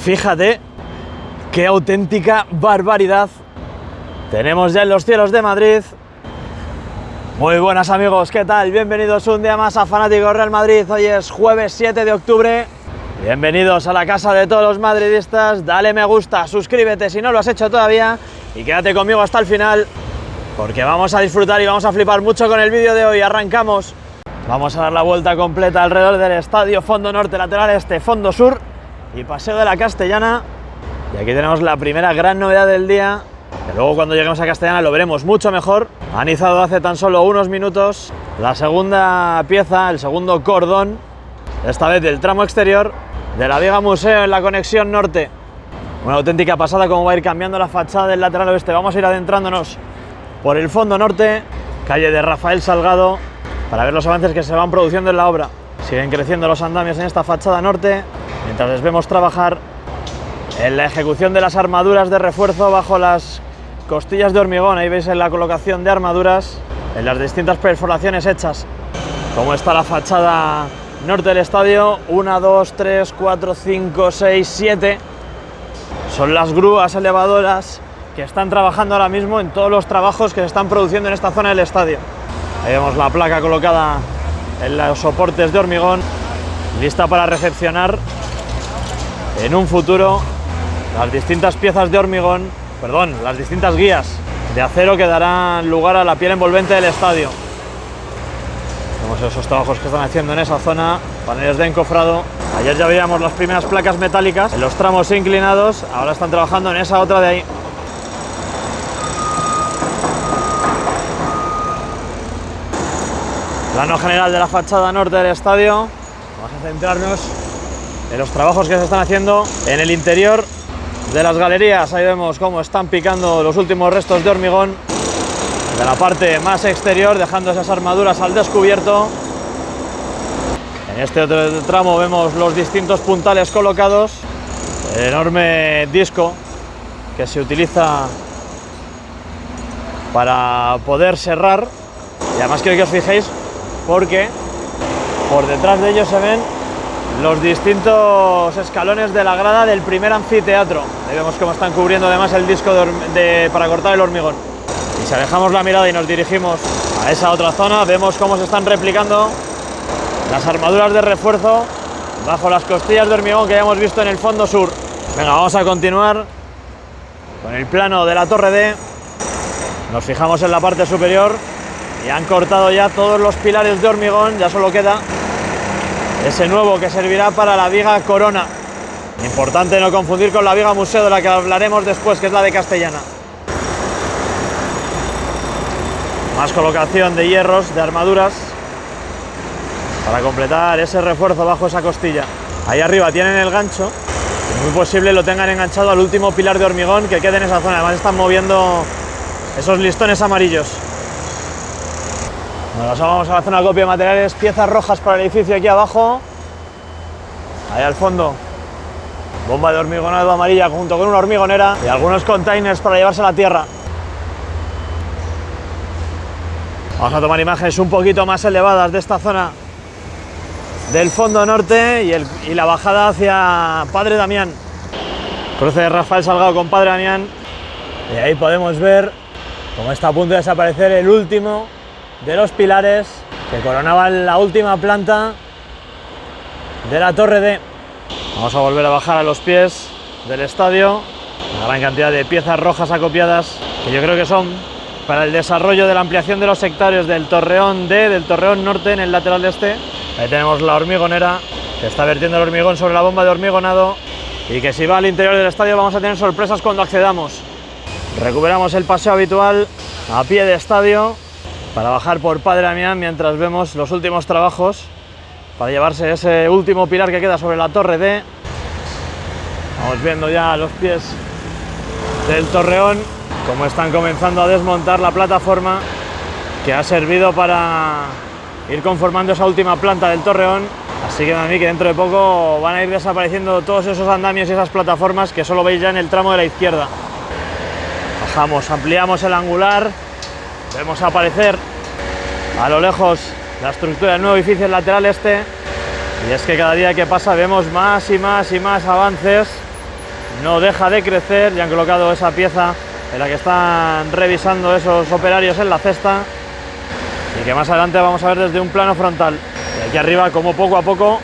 Fíjate qué auténtica barbaridad tenemos ya en los cielos de Madrid. Muy buenas amigos, ¿qué tal? Bienvenidos un día más a Fanáticos Real Madrid. Hoy es jueves 7 de octubre. Bienvenidos a la casa de todos los madridistas. Dale me gusta, suscríbete si no lo has hecho todavía y quédate conmigo hasta el final porque vamos a disfrutar y vamos a flipar mucho con el vídeo de hoy. Arrancamos. Vamos a dar la vuelta completa alrededor del estadio, fondo norte, lateral este, fondo sur y paseo de la Castellana. Y aquí tenemos la primera gran novedad del día, que luego cuando lleguemos a Castellana lo veremos mucho mejor. Han izado hace tan solo unos minutos la segunda pieza, el segundo cordón, esta vez del tramo exterior de la Viga Museo en la conexión norte. Una auténtica pasada cómo va a ir cambiando la fachada del lateral oeste. Vamos a ir adentrándonos por el fondo norte, calle de Rafael Salgado, para ver los avances que se van produciendo en la obra. Siguen creciendo los andamios en esta fachada norte, mientras les vemos trabajar en la ejecución de las armaduras de refuerzo bajo las costillas de hormigón. Ahí veis en la colocación de armaduras en las distintas perforaciones hechas. Cómo está la fachada norte del estadio. 1, 2, 3, 4, 5, 6, 7. Son las grúas elevadoras que están trabajando ahora mismo en todos los trabajos que se están produciendo en esta zona del estadio. Ahí vemos la placa colocada en los soportes de hormigón, lista para recepcionar en un futuro las distintas piezas de hormigón, las distintas guías de acero que darán lugar a la piel envolvente del estadio. Vemos esos trabajos que están haciendo en esa zona, paneles de encofrado. Ayer ya veíamos las primeras placas metálicas en los tramos inclinados, ahora están trabajando en esa otra de ahí. Plano general de la fachada norte del estadio. Vamos a centrarnos en los trabajos que se están haciendo en el interior de las galerías. Ahí vemos cómo están picando los últimos restos de hormigón de la parte más exterior, dejando esas armaduras al descubierto. En este otro tramo vemos los distintos puntales colocados, el enorme disco que se utiliza para poder serrar. Y además quiero que os fijéis porque por detrás de ellos se ven los distintos escalones de la grada del primer anfiteatro. Ahí vemos cómo están cubriendo además el disco para cortar el hormigón. Y si alejamos la mirada y nos dirigimos a esa otra zona, vemos cómo se están replicando las armaduras de refuerzo bajo las costillas de hormigón que ya hemos visto en el fondo sur. Venga, vamos a continuar con el plano de la Torre D. Nos fijamos en la parte superior y han cortado ya todos los pilares de hormigón, ya solo queda ese nuevo que servirá para la viga corona. Importante no confundir con la viga museo de la que hablaremos después, que es la de Castellana. Más colocación de hierros, de armaduras, para completar ese refuerzo bajo esa costilla. Ahí arriba tienen el gancho, es muy posible lo tengan enganchado al último pilar de hormigón que quede en esa zona. Además están moviendo esos listones amarillos. Bueno, vamos a la zona de acopio de materiales, piezas rojas para el edificio aquí abajo. Ahí al fondo, bomba de hormigonado amarilla junto con una hormigonera y algunos containers para llevarse a la tierra. Vamos a tomar imágenes un poquito más elevadas de esta zona del fondo norte y la bajada hacia Padre Damián. Cruce de Rafael Salgado con Padre Damián. Y ahí podemos ver cómo está a punto de desaparecer el último de los pilares que coronaban la última planta de la Torre D. Vamos a volver a bajar a los pies del estadio. Una gran cantidad de piezas rojas acopiadas que yo creo que son para el desarrollo de la ampliación de los sectarios del Torreón D, del Torreón Norte en el lateral este. Ahí tenemos la hormigonera que está vertiendo el hormigón sobre la bomba de hormigonado y que si va al interior del estadio vamos a tener sorpresas cuando accedamos. Recuperamos el paseo habitual a pie de estadio para bajar por Padre Damián mientras vemos los últimos trabajos para llevarse ese último pilar que queda sobre la Torre D. Vamos viendo ya a los pies del Torreón cómo están comenzando a desmontar la plataforma que ha servido para ir conformando esa última planta del Torreón. Así que a mí que dentro de poco van a ir desapareciendo todos esos andamios y esas plataformas que solo veis ya en el tramo de la izquierda. Bajamos, ampliamos el angular. Vemos aparecer a lo lejos la estructura del nuevo edificio lateral este. Y es que cada día que pasa vemos más y más y más avances no deja de crecer. Ya han colocado esa pieza en la que están revisando esos operarios en la cesta y que más adelante vamos a ver desde un plano frontal. Y aquí arriba, como poco a poco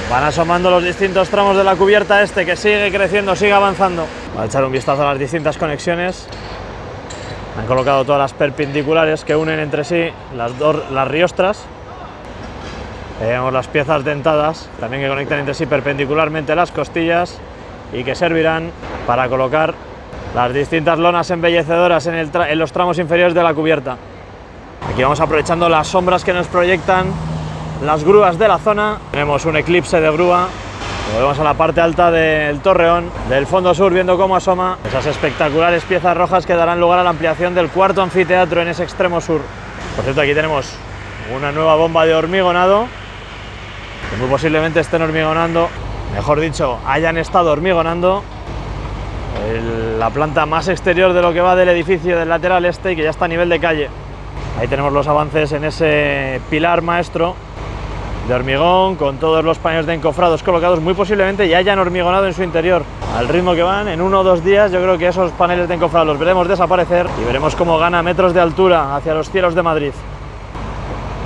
van asomando los distintos tramos de la cubierta que sigue creciendo, sigue avanzando. Voy a echar un vistazo a las distintas conexiones. Han colocado todas las perpendiculares que unen entre sí las riostras. Tenemos las piezas dentadas, también que conectan entre sí perpendicularmente las costillas y que servirán para colocar las distintas lonas embellecedoras en los tramos inferiores de la cubierta. Aquí vamos aprovechando las sombras que nos proyectan las grúas de la zona. Tenemos un eclipse de grúa. Volvemos a la parte alta del torreón, del fondo sur, viendo cómo asoma esas espectaculares piezas rojas que darán lugar a la ampliación del cuarto anfiteatro en ese extremo sur. Por cierto, aquí tenemos una nueva bomba de hormigonado, que muy posiblemente estén hormigonando, mejor dicho, hayan estado hormigonando la planta más exterior de lo que va del edificio del lateral este y que ya está a nivel de calle. Ahí tenemos los avances en ese pilar maestro de hormigón, con todos los paneles de encofrados colocados. Muy posiblemente ya hayan hormigonado en su interior. Al ritmo que van, en 1 o 2 días, yo creo que esos paneles de encofrado los veremos desaparecer y veremos cómo gana metros de altura hacia los cielos de Madrid.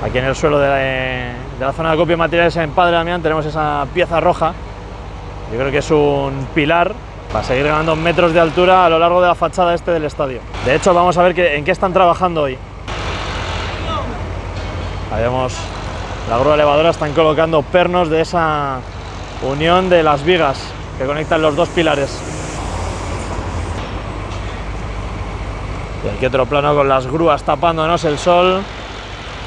Aquí en el suelo de la zona de acopio de materiales en Padre Damián tenemos esa pieza roja. Yo creo que es un pilar para seguir ganando metros de altura a lo largo de la fachada del estadio. De hecho, vamos a ver en qué están trabajando hoy. Ahí vemos la grúa elevadora, están colocando pernos de esa unión de las vigas que conectan los dos pilares. Y aquí otro plano con las grúas tapándonos el sol.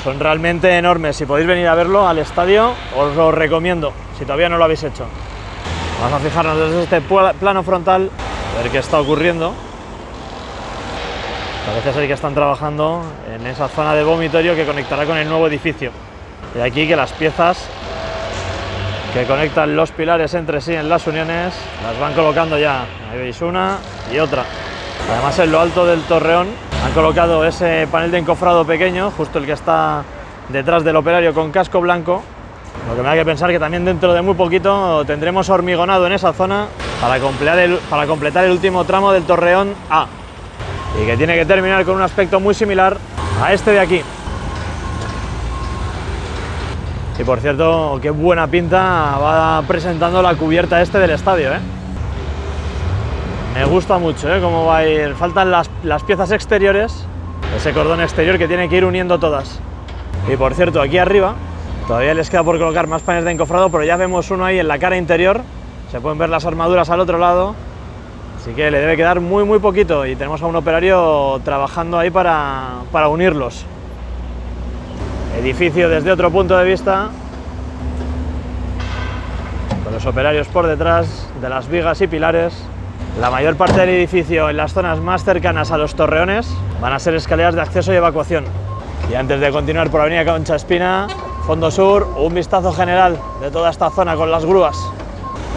Son realmente enormes. Si podéis venir a verlo al estadio, os lo recomiendo, si todavía no lo habéis hecho. Vamos a fijarnos desde este plano frontal, a ver qué está ocurriendo. Parece ser que están trabajando en esa zona de vomitorio que conectará con el nuevo edificio. Y aquí que las piezas que conectan los pilares entre sí en las uniones las van colocando ya. Ahí veis una y otra. Además, en lo alto del torreón han colocado ese panel de encofrado pequeño, justo el que está detrás del operario con casco blanco. Lo que me da que pensar que también dentro de muy poquito tendremos hormigonado en esa zona para completar el último tramo del torreón A, y que tiene que terminar con un aspecto muy similar a este de aquí. Y por cierto, qué buena pinta va presentando la cubierta del estadio, ¿eh? Me gusta mucho, ¿eh?, cómo va a ir. Faltan las piezas exteriores, ese cordón exterior que tiene que ir uniendo todas. Y por cierto, aquí arriba todavía les queda por colocar más paneles de encofrado, pero ya vemos uno ahí en la cara interior. Se pueden ver las armaduras al otro lado, así que le debe quedar muy poquito y tenemos a un operario trabajando ahí para unirlos. Edificio desde otro punto de vista, con los operarios por detrás de las vigas y pilares. La mayor parte del edificio en las zonas más cercanas a los torreones van a ser escaleras de acceso y evacuación. Y antes de continuar por Avenida Concha Espina, fondo sur, un vistazo general de toda esta zona con las grúas.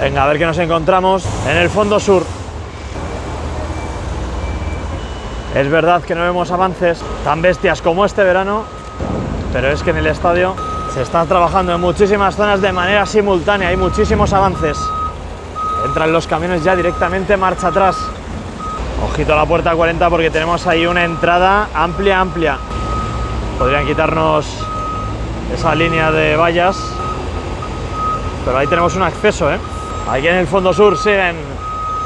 Venga, a ver qué nos encontramos en el fondo sur. Es verdad que no vemos avances tan bestias como este verano, pero es que en el estadio se está trabajando en muchísimas zonas de manera simultánea, hay muchísimos avances. Entran los camiones ya directamente marcha atrás. Ojito a la puerta 40 porque tenemos ahí una entrada amplia. Podrían quitarnos esa línea de vallas, pero ahí tenemos un acceso, ¿eh? Aquí en el fondo sur siguen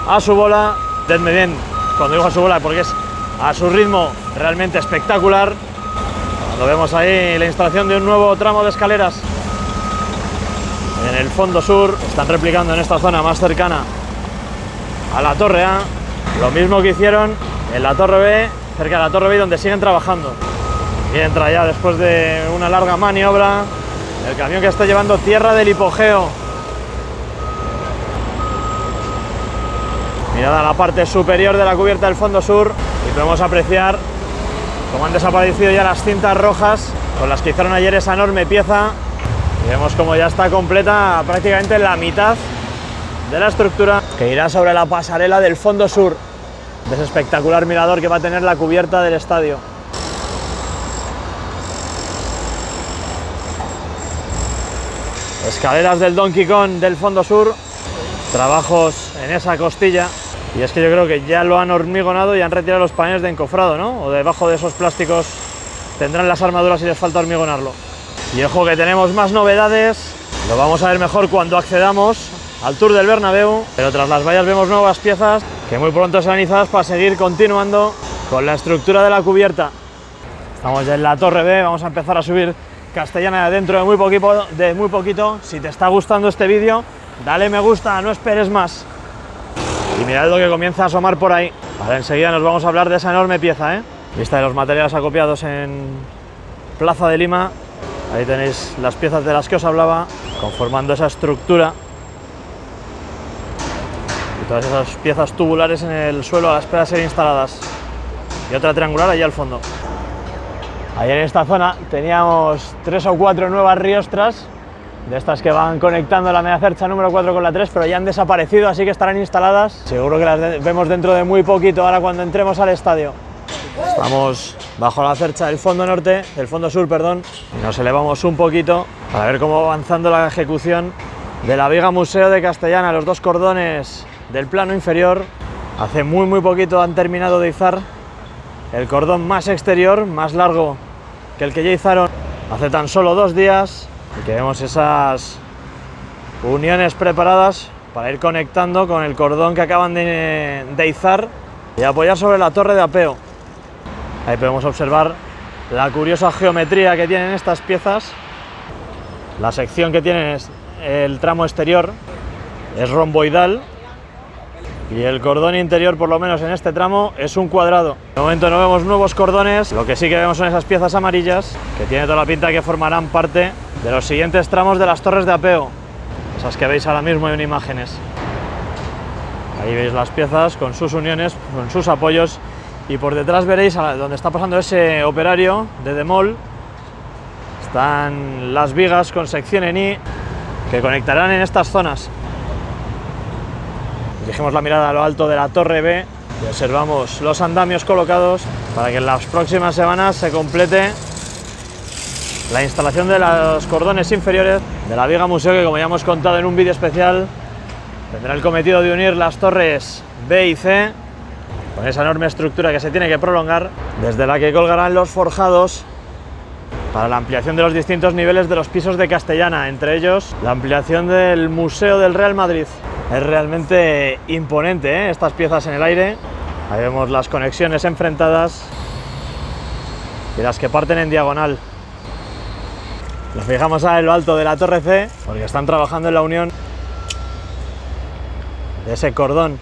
a su bola. Entendedme bien cuando digo a su bola, porque es a su ritmo realmente espectacular. Cuando vemos ahí la instalación de un nuevo tramo de escaleras en el fondo sur, están replicando en esta zona más cercana a la Torre A lo mismo que hicieron en la Torre B, cerca de la Torre B, donde siguen trabajando. Y entra ya, después de una larga maniobra, el camión que está llevando tierra del hipogeo. Mirad a la parte superior de la cubierta del fondo sur y podemos apreciar cómo han desaparecido ya las cintas rojas con las que hicieron ayer esa enorme pieza. Y vemos como ya está completa prácticamente la mitad de la estructura que irá sobre la pasarela del fondo sur, de ese espectacular mirador que va a tener la cubierta del estadio. Escaleras del Donkey Kong del fondo sur, trabajos en esa costilla. Y es que yo creo que ya lo han hormigonado y han retirado los paneles de encofrado, ¿no? O debajo de esos plásticos tendrán las armaduras y les falta hormigonarlo. Y ojo que tenemos más novedades, lo vamos a ver mejor cuando accedamos al Tour del Bernabéu, pero tras las vallas vemos nuevas piezas que muy pronto serán izadas para seguir continuando con la estructura de la cubierta. Estamos ya en la Torre B, vamos a empezar a subir Castellana dentro de muy poquito. Si te está gustando este vídeo, dale me gusta, no esperes más. Y mirad lo que comienza a asomar por ahí. Ahora enseguida nos vamos a hablar de esa enorme pieza, Lista de los materiales acopiados en Plaza de Lima. Ahí tenéis las piezas de las que os hablaba, conformando esa estructura. Y todas esas piezas tubulares en el suelo a la espera de ser instaladas. Y otra triangular allá al fondo. Ahí en esta zona teníamos 3 o 4 nuevas riostras, de estas que van conectando la media cercha número 4 con la 3, pero ya han desaparecido, así que estarán instaladas. Seguro que las vemos dentro de muy poquito, ahora cuando entremos al estadio. Estamos bajo la cercha del fondo norte, del fondo sur, perdón, y nos elevamos un poquito para ver cómo va avanzando la ejecución de la viga museo de Castellana. Los 2 cordones del plano inferior, hace muy poquito han terminado de izar el cordón más exterior, más largo que el que ya izaron hace tan solo 2 días. Y que vemos esas uniones preparadas para ir conectando con el cordón que acaban de izar y apoyar sobre la torre de apeo. Ahí podemos observar la curiosa geometría que tienen estas piezas. La sección que tienen es el tramo exterior, es romboidal, y el cordón interior, por lo menos en este tramo, es un cuadrado. De momento no vemos nuevos cordones, lo que sí que vemos son esas piezas amarillas que tiene toda la pinta que formarán parte de los siguientes tramos de las torres de apeo, esas que veis ahora mismo en imágenes. Ahí veis las piezas con sus uniones, con sus apoyos, y por detrás veréis donde está pasando ese operario de demol. Están las vigas con sección en I que conectarán en estas zonas. Dirigimos la mirada a lo alto de la Torre B y observamos los andamios colocados para que en las próximas semanas se complete la instalación de los cordones inferiores de la viga museo, que como ya hemos contado en un vídeo especial, tendrá el cometido de unir las torres B y C con esa enorme estructura que se tiene que prolongar, desde la que colgarán los forjados para la ampliación de los distintos niveles de los pisos de Castellana, entre ellos la ampliación del Museo del Real Madrid. Es realmente imponente, estas piezas en el aire. Ahí vemos las conexiones enfrentadas y las que parten en diagonal. Nos fijamos a lo alto de la Torre C porque están trabajando en la unión de ese cordón.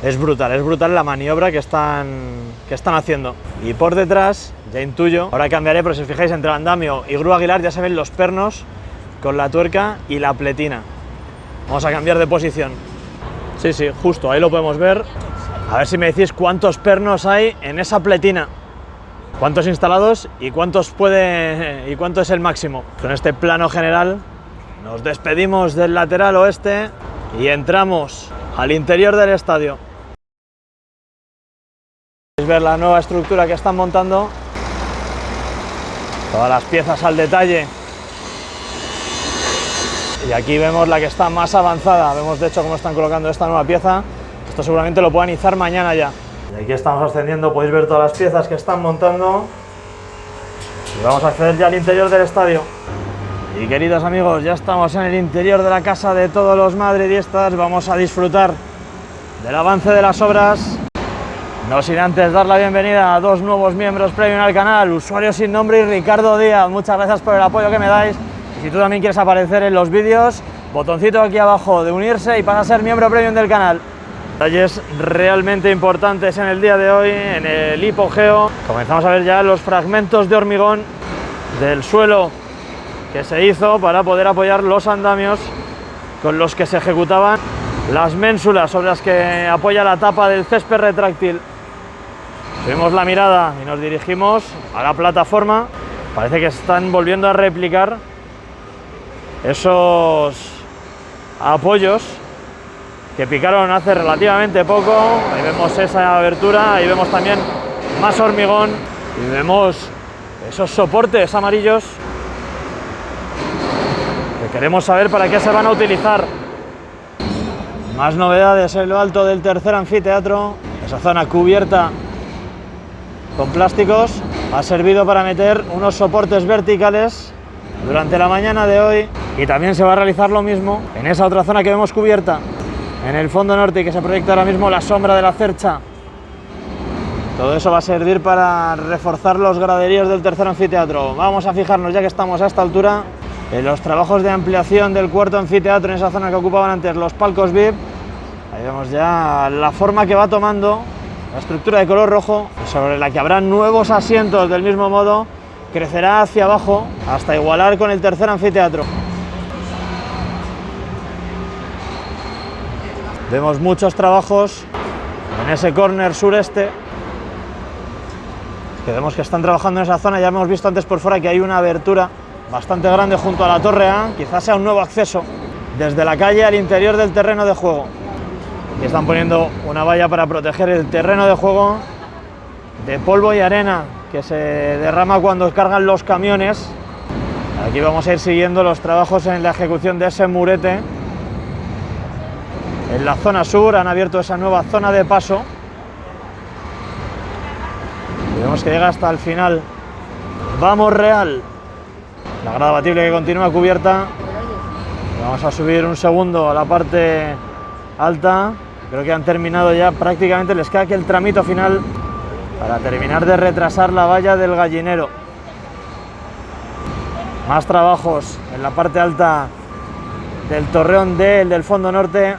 Es brutal la maniobra que están haciendo. Y por detrás, ya intuyo, ahora cambiaré, pero si os fijáis, entre el andamio y grúa Aguilar ya se ven los pernos con la tuerca y la pletina. Vamos a cambiar de posición. Sí, justo, ahí lo podemos ver. A ver si me decís cuántos pernos hay en esa pletina. Cuántos instalados y cuánto es el máximo. Con este plano general nos despedimos del lateral oeste y entramos al interior del estadio. Podéis ver la nueva estructura que están montando. Todas las piezas al detalle. Y aquí vemos la que está más avanzada. Vemos de hecho cómo están colocando esta nueva pieza. Esto seguramente lo puedan izar mañana ya. Y aquí estamos ascendiendo, podéis ver todas las piezas que están montando. Y vamos a acceder ya al interior del estadio. Y queridos amigos, ya estamos en el interior de la casa de todos los madridistas. Vamos a disfrutar del avance de las obras. No sin antes dar la bienvenida a 2 nuevos miembros premium al canal, Usuario Sin Nombre y Ricardo Díaz. Muchas gracias por el apoyo que me dais. Y si tú también quieres aparecer en los vídeos, botoncito aquí abajo de unirse y para ser miembro premium del canal. Detalles realmente importantes en el día de hoy, en el hipogeo. Comenzamos a ver ya los fragmentos de hormigón del suelo que se hizo para poder apoyar los andamios con los que se ejecutaban las ménsulas sobre las que apoya la tapa del césped retráctil. Subimos la mirada y nos dirigimos a la plataforma. Parece que están volviendo a replicar esos apoyos que picaron hace relativamente poco. Ahí vemos esa abertura, ahí vemos también más hormigón y vemos esos soportes amarillos que queremos saber para qué se van a utilizar. Más novedades en lo alto del tercer anfiteatro. Esa zona cubierta con plásticos ha servido para meter unos soportes verticales durante la mañana de hoy, y también se va a realizar lo mismo en esa otra zona que vemos cubierta en el fondo norte y que se proyecta ahora mismo la sombra de la cercha. Todo eso va a servir para reforzar los graderíos del tercer anfiteatro. Vamos a fijarnos, ya que estamos a esta altura, en los trabajos de ampliación del cuarto anfiteatro, en esa zona que ocupaban antes los palcos VIP. Ahí vemos ya la forma que va tomando la estructura de color rojo, sobre la que habrá nuevos asientos. Del mismo modo, crecerá hacia abajo hasta igualar con el tercer anfiteatro. Vemos muchos trabajos en ese córner sureste, que vemos que están trabajando en esa zona. Ya hemos visto antes por fuera que hay una abertura bastante grande junto a la torre A, quizás sea un nuevo acceso desde la calle al interior del terreno de juego. Y están poniendo una valla para proteger el terreno de juego de polvo y arena que se derrama cuando cargan los camiones. Aquí vamos a ir siguiendo los trabajos en la ejecución de ese murete. En la zona sur han abierto esa nueva zona de paso. Y vemos que llega hasta el final. Vamos Real. La grada batible que continúa cubierta. Vamos a subir un segundo a la parte alta. Creo que han terminado ya prácticamente. Les queda aquí el tramito final para terminar de retrasar la valla del gallinero. Más trabajos en la parte alta del torreón D, el del fondo norte.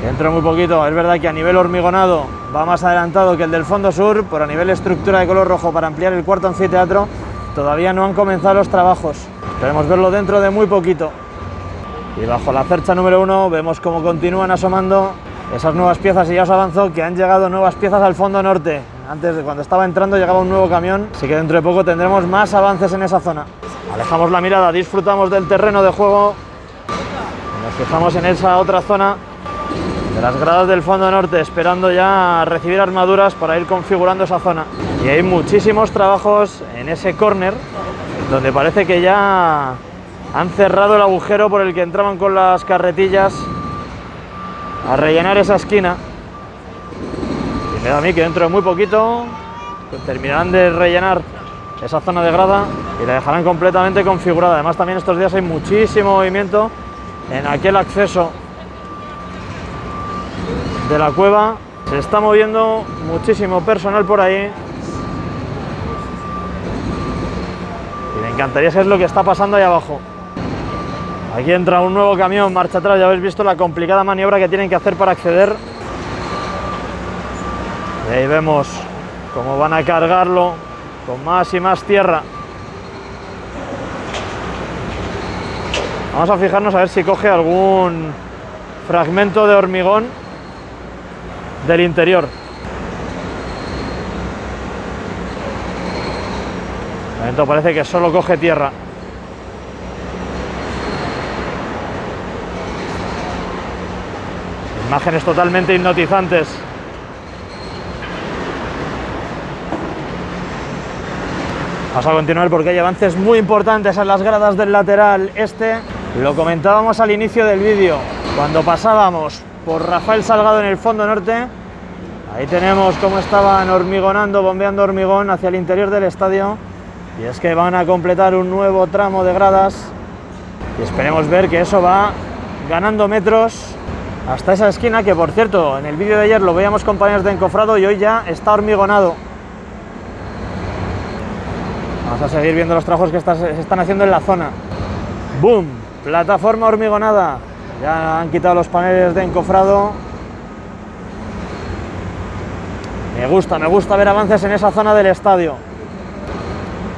Dentro de muy poquito, es verdad que a nivel hormigonado va más adelantado que el del fondo sur, pero a nivel estructura de color rojo para ampliar el cuarto anfiteatro todavía no han comenzado los trabajos. Esperemos verlo dentro de muy poquito. Y bajo la cercha número 1 vemos cómo continúan asomando esas nuevas piezas, y ya os avanzo que han llegado nuevas piezas al fondo norte. Antes, de cuando estaba entrando, llegaba un nuevo camión, así que dentro de poco tendremos más avances en esa zona. Alejamos la mirada, disfrutamos del terreno de juego y nos fijamos en esa otra zona de las gradas del fondo norte, esperando ya a recibir armaduras para ir configurando esa zona. Y hay muchísimos trabajos en ese córner, donde parece que ya han cerrado el agujero por el que entraban con las carretillas a rellenar esa esquina. Y me da a mí que dentro de muy poquito terminarán de rellenar esa zona de grada y la dejarán completamente configurada. Además, también estos días hay muchísimo movimiento en aquel acceso de la cueva. Se está moviendo muchísimo personal por ahí y me encantaría saber lo que está pasando ahí abajo. Aquí entra un nuevo camión, marcha atrás. Ya habéis visto la complicada maniobra que tienen que hacer para acceder. Y ahí vemos cómo van a cargarlo con más y más tierra. Vamos a fijarnos a ver si coge algún fragmento de hormigón del interior. De momento parece que solo coge tierra. Imágenes totalmente hipnotizantes. Vamos a continuar porque hay avances muy importantes en las gradas del lateral este. Lo comentábamos al inicio del vídeo, cuando pasábamos por Rafael Salgado en el fondo norte. Ahí tenemos cómo estaban hormigonando, bombeando hormigón hacia el interior del estadio. Y es que van a completar un nuevo tramo de gradas. Y esperemos ver que eso va ganando metros hasta esa esquina, que por cierto, en el vídeo de ayer lo veíamos compañeros de encofrado y hoy ya está hormigonado. Vamos a seguir viendo los trabajos que se están haciendo en la zona. ¡Boom! Plataforma hormigonada. Ya han quitado los paneles de encofrado. Me gusta ver avances en esa zona del estadio.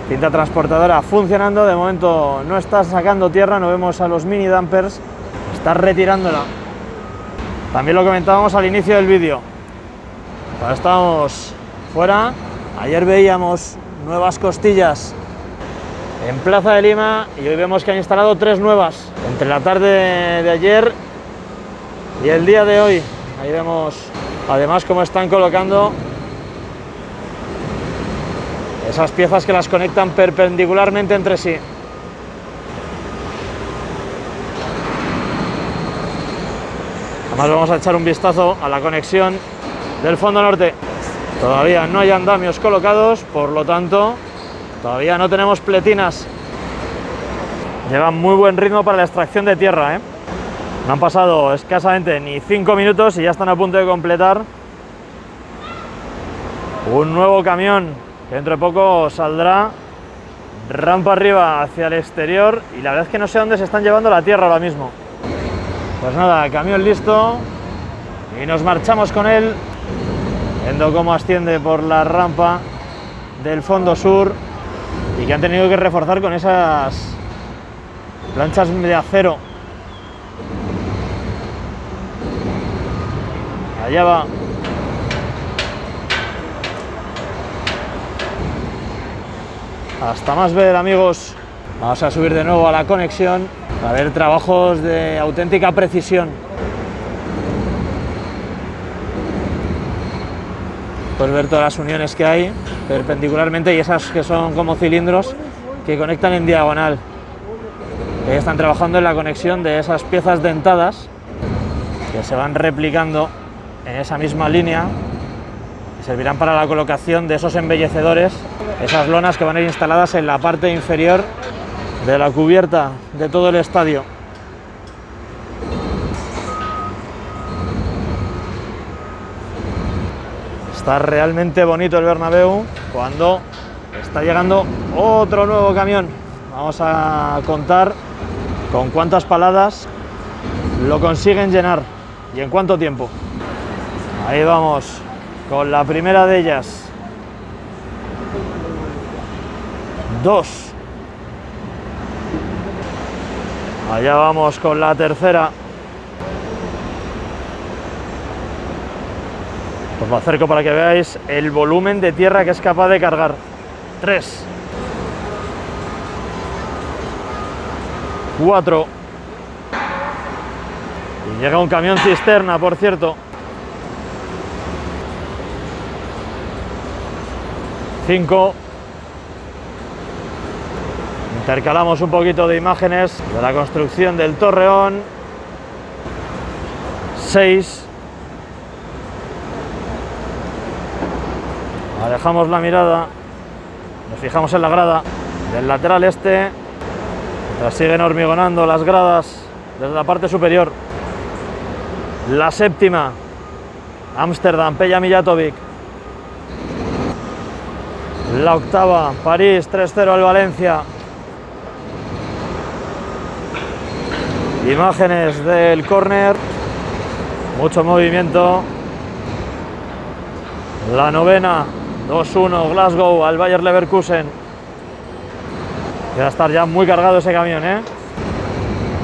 Cinta transportadora funcionando. De momento no está sacando tierra, no vemos a los mini dumpers. Está retirándola. También lo comentábamos al inicio del vídeo. Ahora estamos fuera. Ayer veíamos nuevas costillas en Plaza de Lima y hoy vemos que han instalado 3 nuevas entre la tarde de ayer y el día de hoy. Ahí vemos además cómo están colocando esas piezas que las conectan perpendicularmente entre sí. Además vamos a echar un vistazo a la conexión del fondo norte. Todavía no hay andamios colocados, por lo tanto todavía no tenemos pletinas. Llevan muy buen ritmo para la extracción de tierra, ¿eh? No han pasado escasamente ni 5 minutos y ya están a punto de completar un nuevo camión que dentro de poco saldrá rampa arriba hacia el exterior, y la verdad es que no sé dónde se están llevando la tierra ahora mismo. Pues nada, camión listo y nos marchamos con él, viendo cómo asciende por la rampa del fondo sur y que han tenido que reforzar con esas planchas de acero. Allá va. Hasta más ver, amigos. Vamos a subir de nuevo a la conexión a ver trabajos de auténtica precisión. Puedes ver todas las uniones que hay perpendicularmente y esas que son como cilindros que conectan en diagonal. Están trabajando en la conexión de esas piezas dentadas que se van replicando en esa misma línea y servirán para la colocación de esos embellecedores, esas lonas que van a ir instaladas en la parte inferior de la cubierta de todo el estadio. Está realmente bonito el Bernabéu cuando está llegando otro nuevo camión. Vamos a contar con cuántas paladas lo consiguen llenar y en cuánto tiempo. Ahí vamos con la primera de ellas. 2. Allá vamos con la tercera. Os lo acerco para que veáis el volumen de tierra que es capaz de cargar. 3. 4. Y llega un camión cisterna, por cierto. 5. Intercalamos un poquito de imágenes de la construcción del Torreón. 6. Alejamos la mirada, nos fijamos en la grada del lateral este, mientras siguen hormigonando las gradas desde la parte superior. La séptima, Ámsterdam, Peja Mijatovic. La octava, París, 3-0 al Valencia. Imágenes del córner, mucho movimiento. La novena, 2-1 Glasgow al Bayer Leverkusen. Va a estar ya muy cargado ese camión, ¿eh?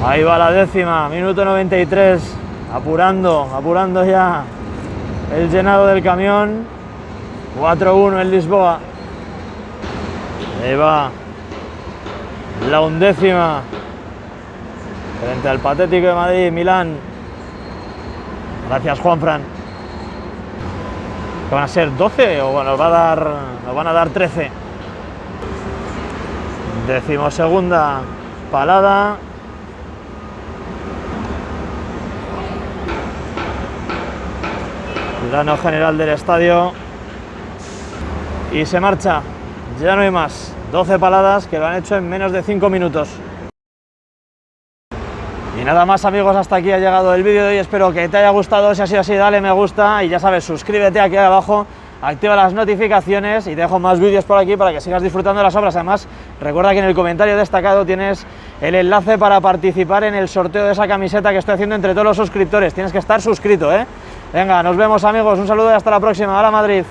Ahí va la décima, minuto 93, apurando ya el llenado del camión. 4-1 en Lisboa. Ahí va la undécima frente al patético de Madrid, Milán. Gracias, Juanfran. ¿Que van a ser 12 o bueno, nos van a dar 13? 12ª palada. Plano general del estadio. Y se marcha. Ya no hay más. 12 paladas que lo han hecho en menos de 5 minutos. Y nada más, amigos, hasta aquí ha llegado el vídeo de hoy. Espero que te haya gustado. Si ha sido así, dale me gusta y ya sabes, suscríbete aquí abajo, activa las notificaciones y te dejo más vídeos por aquí para que sigas disfrutando de las obras. Además, recuerda que en el comentario destacado tienes el enlace para participar en el sorteo de esa camiseta que estoy haciendo entre todos los suscriptores. Tienes que estar suscrito, ¿eh? Venga, nos vemos, amigos, un saludo y hasta la próxima. ¡Hala, Madrid!